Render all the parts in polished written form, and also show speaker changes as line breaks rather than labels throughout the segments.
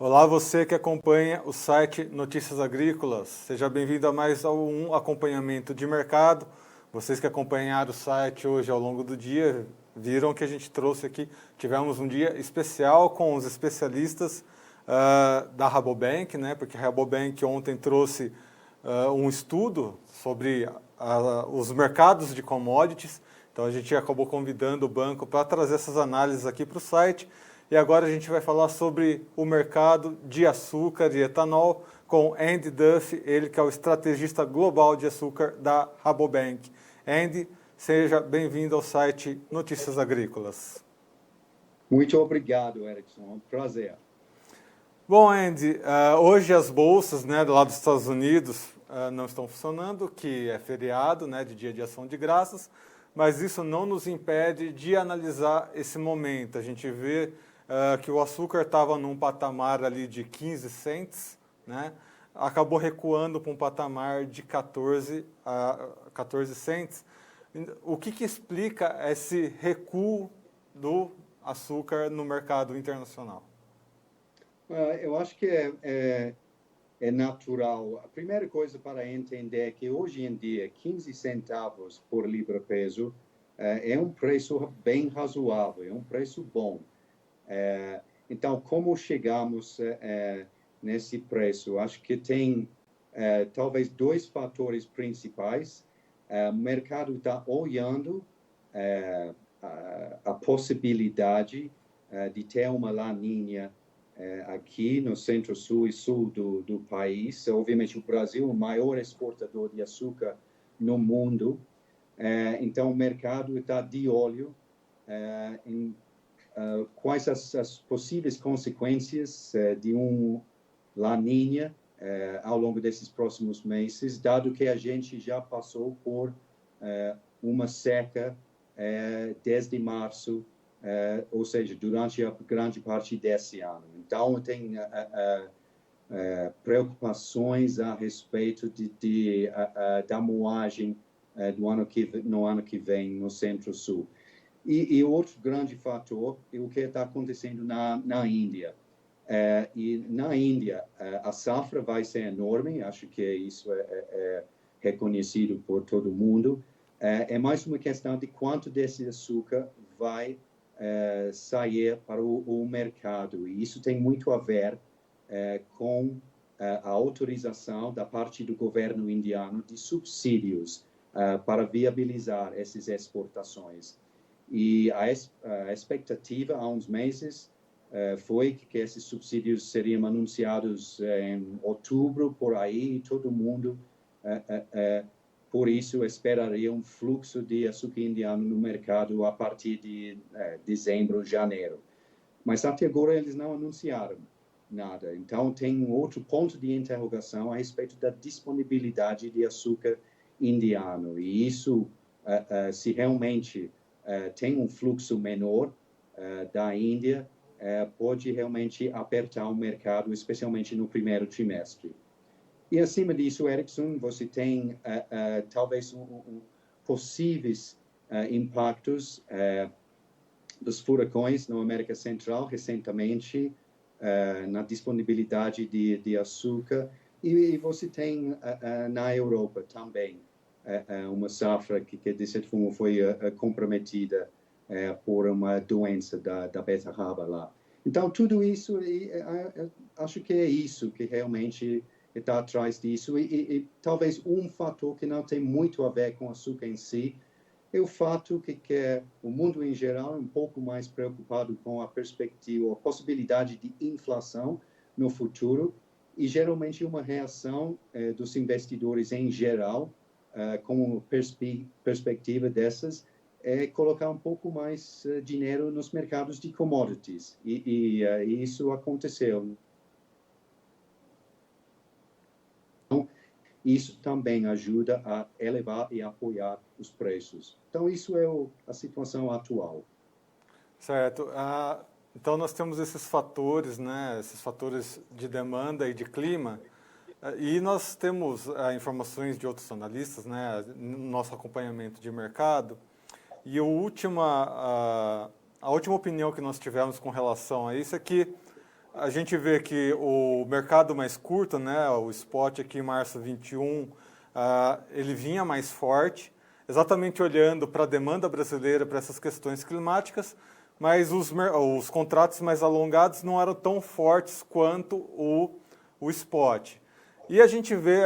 Olá, você que acompanha o site Notícias Agrícolas. Seja bem-vindo a mais um acompanhamento de mercado. Vocês que acompanharam o site hoje ao longo do dia, viram que a gente trouxe aqui, tivemos um dia especial com os especialistas da Rabobank, né? Porque a Rabobank ontem trouxe um estudo sobre os mercados de commodities. Então a gente acabou convidando o banco para trazer essas análises aqui para o site. E agora a gente vai falar sobre o mercado de açúcar, de etanol, com Andy Duff, ele que é o estrategista global de açúcar da Rabobank. Andy, seja bem-vindo ao site Notícias Agrícolas.
Muito obrigado, Erickson. É um prazer.
Bom, Andy, hoje as bolsas, né, do lado dos Estados Unidos não estão funcionando, que é feriado, né, de Dia de Ação de Graças, mas isso não nos impede de analisar esse momento. A gente vê que o açúcar estava num patamar ali de 15 cents, né? Acabou recuando para um patamar de 14 cents. O que explica esse recuo do açúcar no mercado internacional?
Eu acho que é natural. A primeira coisa para entender é que hoje em dia 15 centavos por libra-peso é um preço bem razoável, é um preço bom. Então, como chegamos nesse preço? Acho que tem talvez dois fatores principais. O mercado está olhando a possibilidade de ter uma laninha aqui no centro-sul e sul do país. Obviamente, o Brasil é o maior exportador de açúcar no mundo. Então, o mercado está de olho em quais as possíveis consequências de La Niña ao longo desses próximos meses, dado que a gente já passou por uma seca desde março, ou seja, durante a grande parte desse ano. Então, tem preocupações a respeito da moagem no ano que vem no Centro-Sul. E outro grande fator é o que está acontecendo na Índia. E na Índia, a safra vai ser enorme, acho que isso é reconhecido por todo mundo. É mais uma questão de quanto desse açúcar vai sair para o mercado. E isso tem muito a ver com a autorização da parte do governo indiano de subsídios para viabilizar essas exportações. E a expectativa há uns meses foi que esses subsídios seriam anunciados em outubro, por aí, e todo mundo, por isso, esperaria um fluxo de açúcar indiano no mercado a partir de dezembro, janeiro. Mas até agora eles não anunciaram nada. Então, tem um outro ponto de interrogação a respeito da disponibilidade de açúcar indiano. E isso, se realmente tem um fluxo menor da Índia, pode realmente apertar o mercado, especialmente no primeiro trimestre. E acima disso, Erickson, você tem talvez possíveis impactos dos furacões na América Central recentemente, na disponibilidade de açúcar, e você tem na Europa também uma safra que de certa forma foi comprometida por uma doença da beterraba lá. Então, tudo isso, acho que é isso que realmente está atrás disso. E talvez um fator que não tem muito a ver com o açúcar em si é o fato que o mundo em geral é um pouco mais preocupado com a perspectiva, a possibilidade de inflação no futuro, e geralmente uma reação dos investidores em geral com perspectiva dessas é colocar um pouco mais dinheiro nos mercados de commodities. E isso aconteceu. Então, isso também ajuda a elevar e apoiar os preços. Então, isso é a situação atual.
Certo. Então, nós temos esses fatores, né, esses fatores de demanda e de clima. E nós temos informações de outros analistas, né, no nosso acompanhamento de mercado, e a última opinião que nós tivemos com relação a isso é que a gente vê que o mercado mais curto, né, o spot aqui em março 21, ele vinha mais forte, exatamente olhando para a demanda brasileira, para essas questões climáticas, mas os contratos mais alongados não eram tão fortes quanto o spot. E a gente vê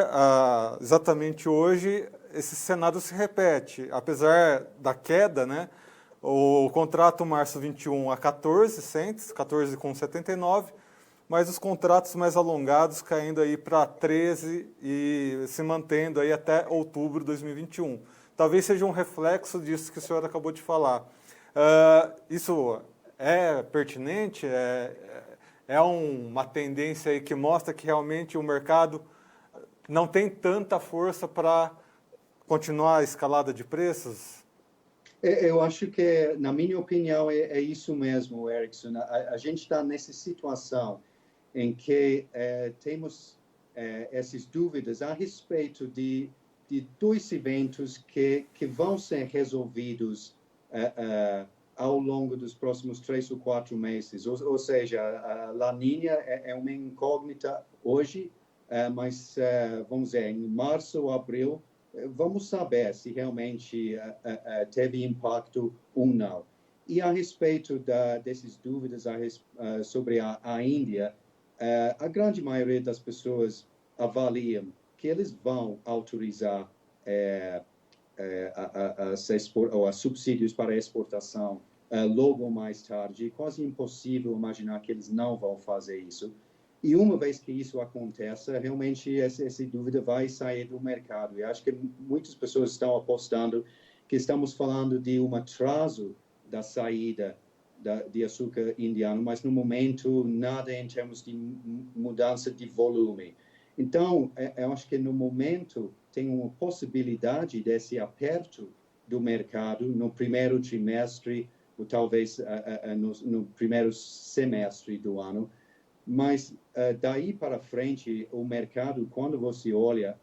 exatamente hoje esse cenário se repete, apesar da queda, né? O contrato março 21 a 14 cents, 14,79, mas os contratos mais alongados caindo aí para 13 e se mantendo aí até outubro de 2021. Talvez seja um reflexo disso que o senhor acabou de falar. Isso é pertinente? É uma tendência aí que mostra que realmente o mercado não tem tanta força para continuar a escalada de preços?
Eu acho que, na minha opinião, é isso mesmo, Erickson. A gente está nessa situação em que temos essas dúvidas a respeito de dois eventos que vão ser resolvidos ao longo dos próximos 3 ou 4 meses. Ou seja, a La Niña é uma incógnita hoje, mas, vamos dizer, em março ou abril, vamos saber se realmente teve impacto ou não. E a respeito dessas dúvidas sobre a Índia, a grande maioria das pessoas avaliam que eles vão autorizar subsídios para exportação logo mais tarde. É quase impossível imaginar que eles não vão fazer isso. E uma vez que isso aconteça, realmente essa dúvida vai sair do mercado. E acho que muitas pessoas estão apostando que estamos falando de um atraso da saída de açúcar indiano, mas no momento nada em termos de mudança de volume. Então, eu acho que no momento tem uma possibilidade desse aperto do mercado no primeiro trimestre, ou talvez no primeiro semestre do ano. Mas daí para frente, o mercado, quando você olha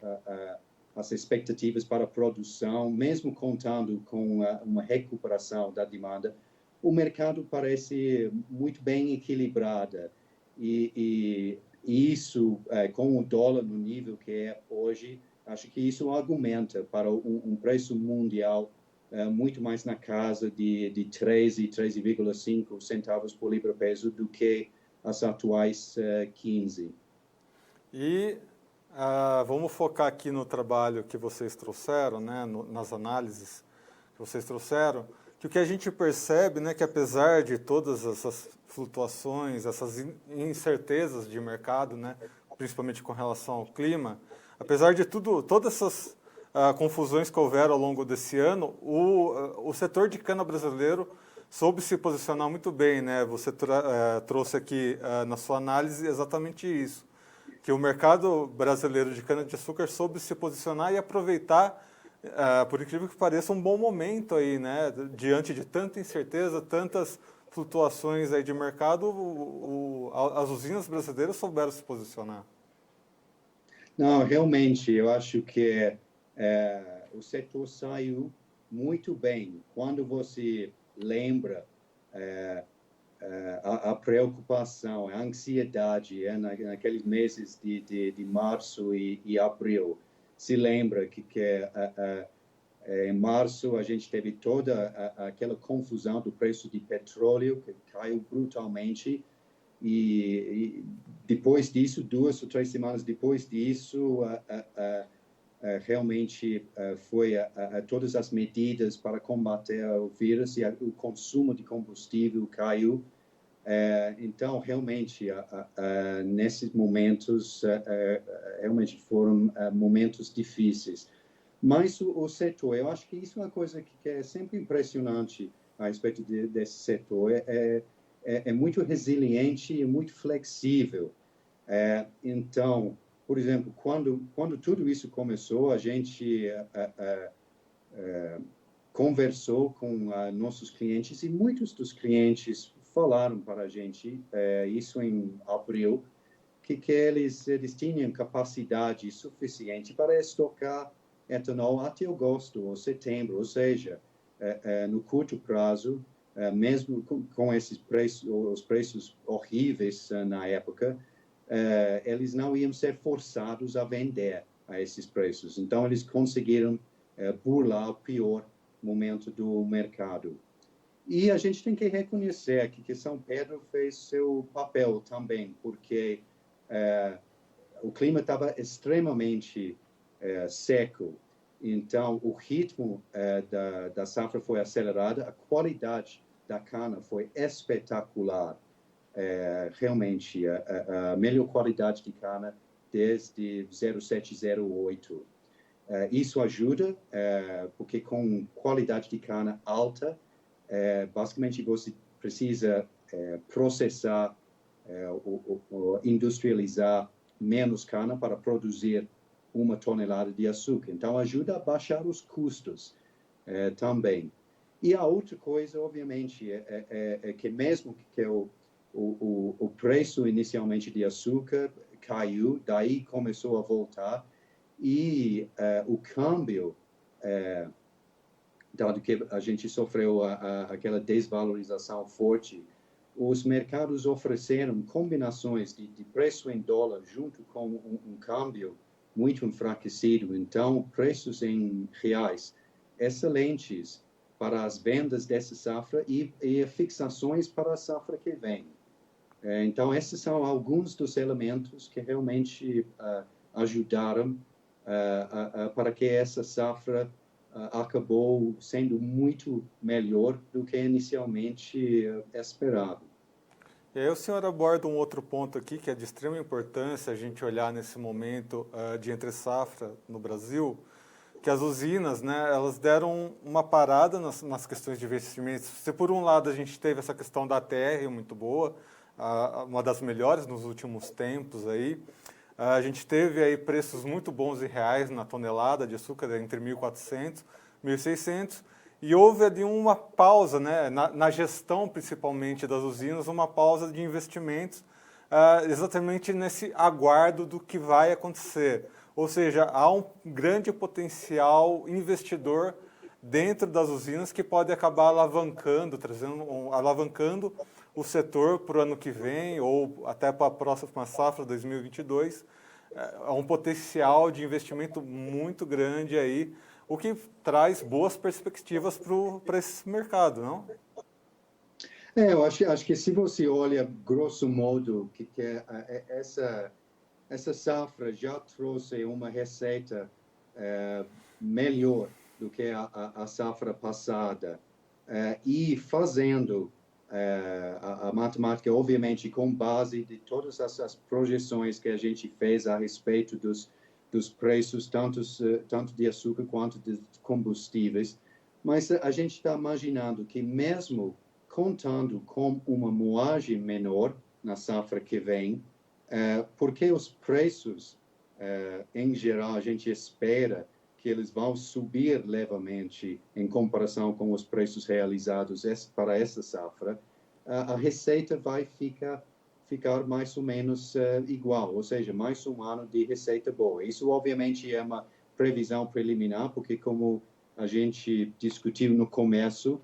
as expectativas para a produção, mesmo contando com uma recuperação da demanda, o mercado parece muito bem equilibrado. E isso, com o dólar no nível que é hoje, acho que isso argumenta para um preço mundial muito mais na casa de 13, 13,5 centavos por libra-peso do que as atuais 15.
E vamos focar aqui no trabalho que vocês trouxeram, né, nas análises que vocês trouxeram, que o que a gente percebe, né, que apesar de todas essas flutuações, essas incertezas de mercado, né, principalmente com relação ao clima, apesar de todas essas confusões que houveram ao longo desse ano, o setor de cana brasileiro soube se posicionar muito bem, né? Você trouxe aqui na sua análise exatamente isso, que o mercado brasileiro de cana-de-açúcar soube se posicionar e aproveitar, por incrível que pareça, um bom momento aí, né? Diante de tanta incerteza, tantas flutuações aí de mercado, as usinas brasileiras souberam se posicionar.
Não, realmente, eu acho que o setor saiu muito bem. Quando você lembra a preocupação, a ansiedade naqueles meses de março e abril. Se lembra que em março a gente teve toda aquela confusão do preço de petróleo, que caiu brutalmente, e depois disso, 2 ou 3 semanas depois disso, realmente foi todas as medidas para combater o vírus e o consumo de combustível caiu. Então, realmente, nesses momentos, realmente foram momentos difíceis. Mas o setor, eu acho que isso é uma coisa que é sempre impressionante a respeito desse setor. É muito resiliente e muito flexível. Então, por exemplo, quando tudo isso começou, a gente conversou com nossos clientes e muitos dos clientes falaram para a gente, isso em abril, que eles tinham capacidade suficiente para estocar etanol até agosto ou setembro, ou seja, no curto prazo, mesmo com esses preços, os preços horríveis na época, eles não iam ser forçados a vender a esses preços. Então, eles conseguiram burlar o pior momento do mercado. E a gente tem que reconhecer aqui que São Pedro fez seu papel também, porque o clima estava extremamente seco. Então, o ritmo da safra foi acelerado, a qualidade da cana foi espetacular. Realmente, a melhor qualidade de cana desde 0708. Isso ajuda, porque com qualidade de cana alta, basicamente você precisa processar, industrializar menos cana para produzir 1 tonelada de açúcar. Então, ajuda a baixar os custos também. E a outra coisa, obviamente, é que mesmo que o preço inicialmente de açúcar caiu, daí começou a voltar, e o câmbio, dado que a gente sofreu aquela desvalorização forte, os mercados ofereceram combinações de preço em dólar junto com um câmbio muito enfraquecido. Então, preços em reais excelentes para as vendas dessa safra e fixações para a safra que vem. Então, esses são alguns dos elementos que realmente ajudaram para que essa safra acabou sendo muito melhor do que inicialmente esperado.
E aí o senhor aborda um outro ponto aqui que é de extrema importância a gente olhar nesse momento de entre-safra no Brasil, que as usinas, né, elas deram uma parada nas questões de investimentos. Se por um lado a gente teve essa questão da TR muito boa, uma das melhores nos últimos tempos aí, a gente teve aí preços muito bons em reais na tonelada de açúcar, entre 1.400, 1.600, e houve ali uma pausa, né, na gestão principalmente das usinas, uma pausa de investimentos, exatamente nesse aguardo do que vai acontecer. Ou seja, há um grande potencial investidor dentro das usinas que pode acabar alavancando, alavancando o setor para o ano que vem ou até para a próxima safra, 2022. Há um potencial de investimento muito grande aí, o que traz boas perspectivas para esse mercado, não?
Eu acho que se você olha, grosso modo, que essa safra já trouxe uma receita melhor do que a safra passada. E fazendo a matemática, obviamente, com base de todas essas projeções que a gente fez a respeito dos preços, tanto de açúcar quanto de combustíveis, mas a gente está imaginando que mesmo contando com uma moagem menor na safra que vem, porque os preços, em geral, a gente espera que eles vão subir levemente em comparação com os preços realizados para essa safra, a receita vai ficar mais ou menos igual, ou seja, mais um ano de receita boa. Isso, obviamente, é uma previsão preliminar, porque, como a gente discutiu no começo,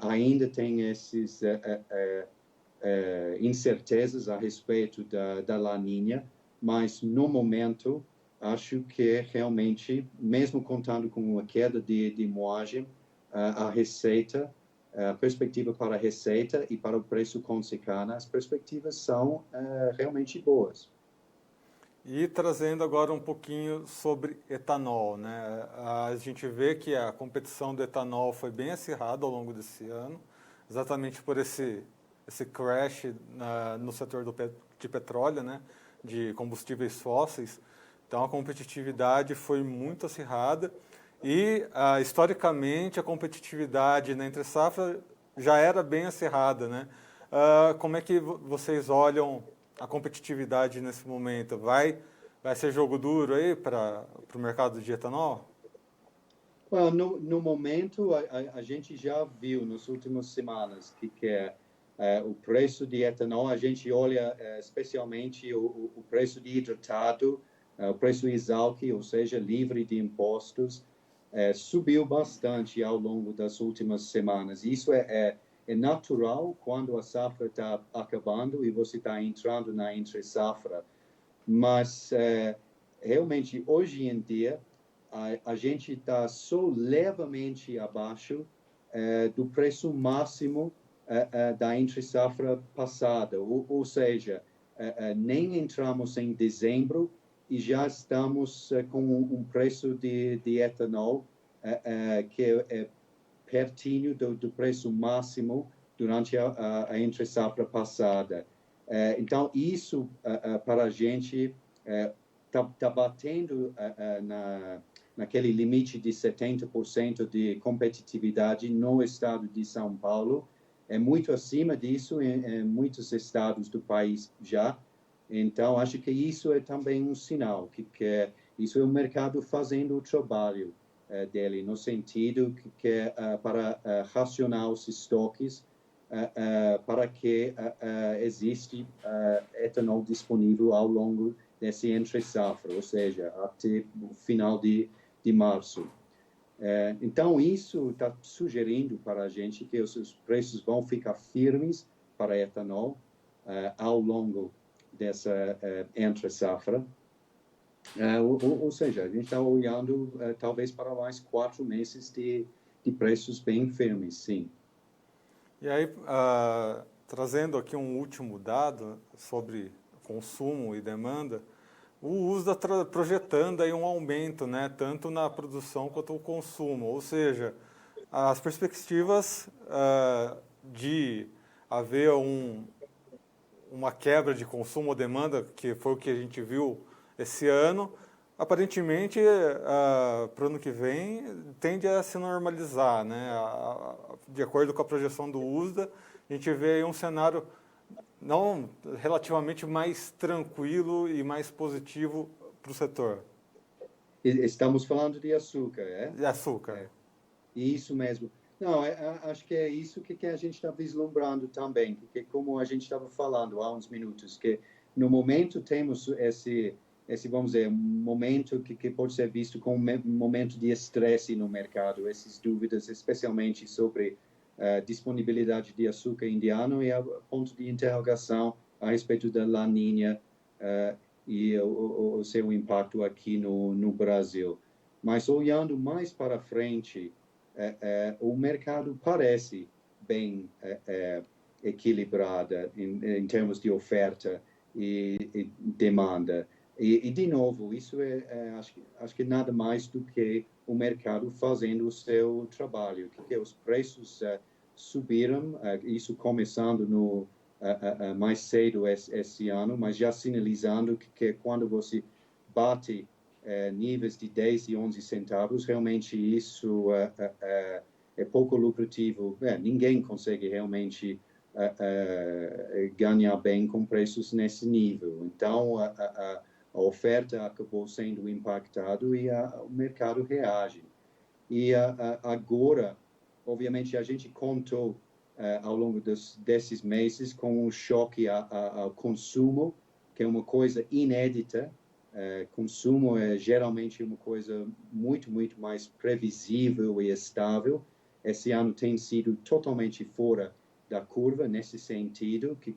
ainda tem esses incertezas a respeito da La Niña, mas, no momento, acho que realmente, mesmo contando com uma queda de moagem, a receita, a perspectiva para a receita e para o preço com secana, as perspectivas são realmente boas.
E trazendo agora um pouquinho sobre etanol, né? A gente vê que a competição do etanol foi bem acirrada ao longo desse ano, exatamente por esse crash no setor de petróleo, né? De combustíveis fósseis. Então a competitividade foi muito acirrada e historicamente a competitividade na entre-safra já era bem acirrada, né? Como é que vocês olham a competitividade nesse momento? Vai ser jogo duro aí para o mercado de etanol?
Well, no momento, a gente já viu nas últimas semanas que o preço de etanol, a gente olha especialmente o preço de hidratado, o preço Esalq, ou seja, livre de impostos, subiu bastante ao longo das últimas semanas. Isso é é natural quando a safra está acabando e você está entrando na entre-safra. Mas, realmente, hoje em dia, a gente está só levemente abaixo do preço máximo da entre-safra passada. Ou seja, nem entramos em dezembro e já estamos com um preço de etanol que é pertinho do preço máximo durante a entre-safra passada. Então, isso para a gente está batendo naquele limite de 70% de competitividade no estado de São Paulo. É muito acima disso em muitos estados do país já. Então, acho que isso é também um sinal, que isso é o mercado fazendo o trabalho dele, no sentido que é para racionar os estoques, para que existe etanol disponível ao longo desse entre-safra, ou seja, até o final de março. Então, isso está sugerindo para a gente que os preços vão ficar firmes para etanol ao longo dessa entre-safra. Ou seja, a gente está olhando talvez para mais 4 meses de preços bem firmes, sim.
E aí, trazendo aqui um último dado sobre consumo e demanda, o USDA está projetando aí um aumento, né, tanto na produção quanto no consumo, ou seja, as perspectivas de haver uma quebra de consumo ou demanda, que foi o que a gente viu esse ano, aparentemente, para o ano que vem, tende a se normalizar, né? De acordo com a projeção do USDA, a gente vê aí um cenário não relativamente mais tranquilo e mais positivo para o setor.
Estamos falando de açúcar, é?
De açúcar.
Isso mesmo. Não, acho que é isso que a gente está vislumbrando também, porque como a gente estava falando há uns minutos, que no momento temos esse vamos dizer, momento que pode ser visto como um momento de estresse no mercado, essas dúvidas, especialmente sobre disponibilidade de açúcar indiano e ponto de interrogação a respeito da La Niña e o seu impacto aqui no Brasil. Mas olhando mais para frente, o mercado parece bem equilibrado em termos de oferta e demanda. E de novo, isso acho que nada mais do que o mercado fazendo o seu trabalho, que os preços subiram, isso começando mais cedo esse ano, mas já sinalizando que quando você bate níveis de 10 e 11 centavos, realmente isso é pouco lucrativo. Ninguém consegue realmente ganhar bem com preços nesse nível. Então, a oferta acabou sendo impactada e o mercado reage. E agora, obviamente, a gente contou ao longo desses meses com um choque ao consumo, que é uma coisa inédita. Consumo é geralmente uma coisa muito, muito mais previsível e estável. Esse ano tem sido totalmente fora da curva nesse sentido, que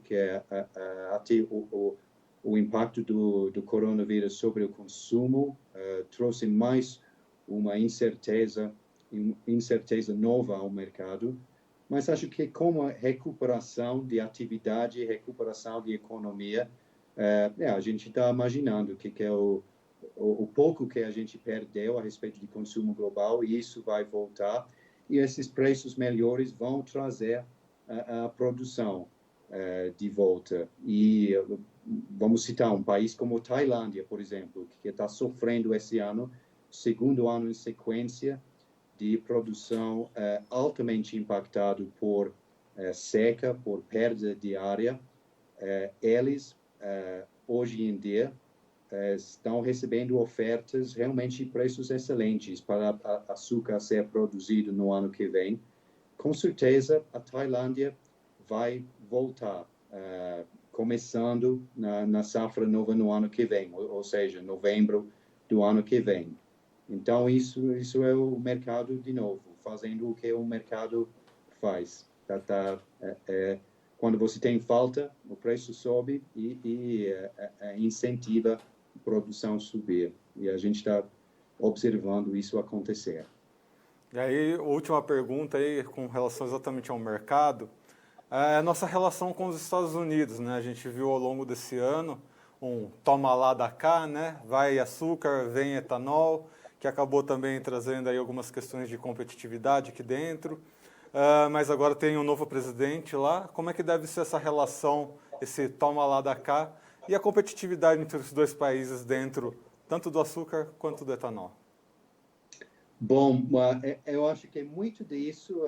até o impacto do coronavírus sobre o consumo trouxe mais uma incerteza nova ao mercado. Mas acho que com a recuperação de atividade, recuperação de economia, a gente está imaginando que é o pouco que a gente perdeu a respeito de consumo global, e isso vai voltar, e esses preços melhores vão trazer a produção de volta. E vamos citar um país como Tailândia, por exemplo, que está sofrendo esse ano, segundo ano em sequência, de produção altamente impactado por seca, por perda de área. Eles, hoje em dia, estão recebendo ofertas realmente preços excelentes para açúcar ser produzido no ano que vem. Com certeza, a Tailândia vai voltar, começando na safra nova no ano que vem, ou seja, novembro do ano que vem. Então, isso é o mercado, de novo, fazendo o que o mercado faz. Quando você tem falta, o preço sobe e incentiva a produção a subir. E a gente está observando isso acontecer.
E aí, última pergunta aí, com relação exatamente ao mercado, é a nossa relação com os Estados Unidos, né? A gente viu ao longo desse ano um toma lá da cá, né? Vai açúcar, vem etanol, que acabou também trazendo aí algumas questões de competitividade aqui dentro. Mas agora tem um novo presidente lá. Como é que deve ser essa relação, esse toma lá da cá, e a competitividade entre os dois países dentro, tanto do açúcar quanto do etanol?
Bom, eu acho que muito disso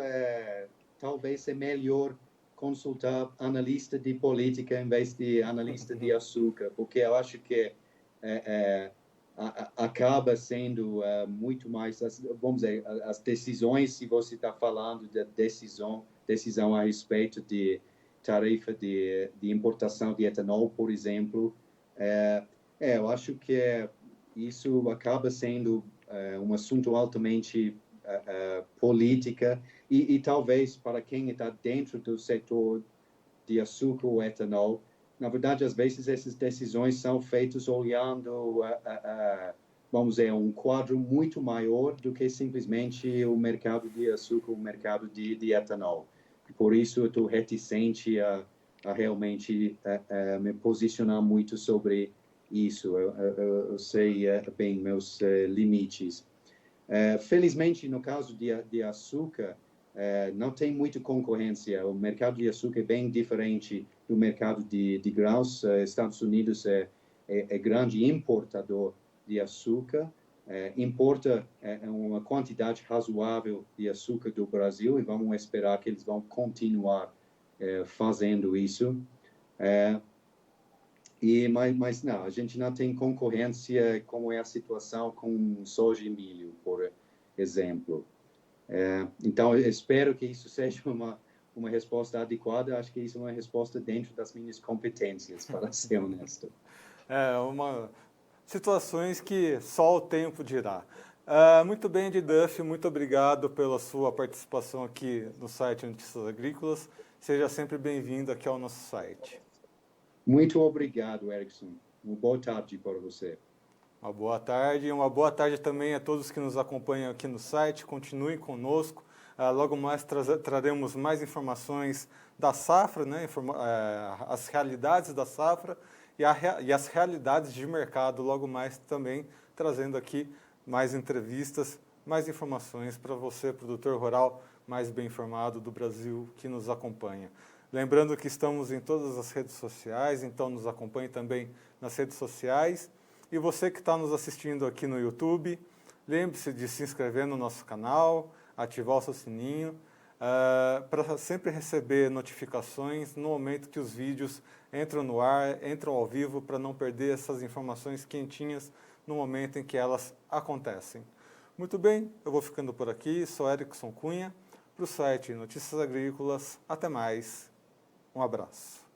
talvez é melhor consultar analista de política em vez de analista de açúcar, porque eu acho que acaba sendo muito mais, vamos dizer, as decisões, se você está falando de decisão a respeito de tarifa de importação de etanol, por exemplo, eu acho que isso acaba sendo um assunto altamente política e talvez para quem está dentro do setor de açúcar ou etanol, na verdade, às vezes essas decisões são feitas olhando, vamos dizer, um quadro muito maior do que simplesmente o mercado de açúcar, o mercado de etanol. Por isso, eu estou reticente a realmente me posicionar muito sobre isso. Eu sei bem meus limites. Felizmente, no caso de açúcar, não tem muita concorrência. O mercado de açúcar é bem diferente do mercado de grãos. Estados Unidos é grande importador de açúcar, importa uma quantidade razoável de açúcar do Brasil e vamos esperar que eles vão continuar fazendo isso. Mas não, a gente não tem concorrência como é a situação com soja e milho, por exemplo. Então, eu espero que isso seja uma resposta adequada. Acho que isso é uma resposta dentro das minhas competências, para ser honesto.
Situações que só o tempo dirá. Muito bem, Ed Duff, muito obrigado pela sua participação aqui no site Notícias Agrícolas. Seja sempre bem-vindo aqui ao nosso site.
Muito obrigado, Erickson. Uma boa tarde para você.
Uma boa tarde e uma boa tarde também a todos que nos acompanham aqui no site. Continuem conosco. Logo mais traremos mais informações da safra, né? As realidades da safra e as realidades de mercado. Logo mais também trazendo aqui mais entrevistas, mais informações para você, produtor rural mais bem informado do Brasil que nos acompanha. Lembrando que estamos em todas as redes sociais, então nos acompanhe também nas redes sociais. E você que está nos assistindo aqui no YouTube, lembre-se de se inscrever no nosso canal, ativar o seu sininho, para sempre receber notificações no momento que os vídeos entram no ar, entram ao vivo, para não perder essas informações quentinhas no momento em que elas acontecem. Muito bem, eu vou ficando por aqui, sou Erickson Cunha, para o site Notícias Agrícolas. Até mais. Um abraço.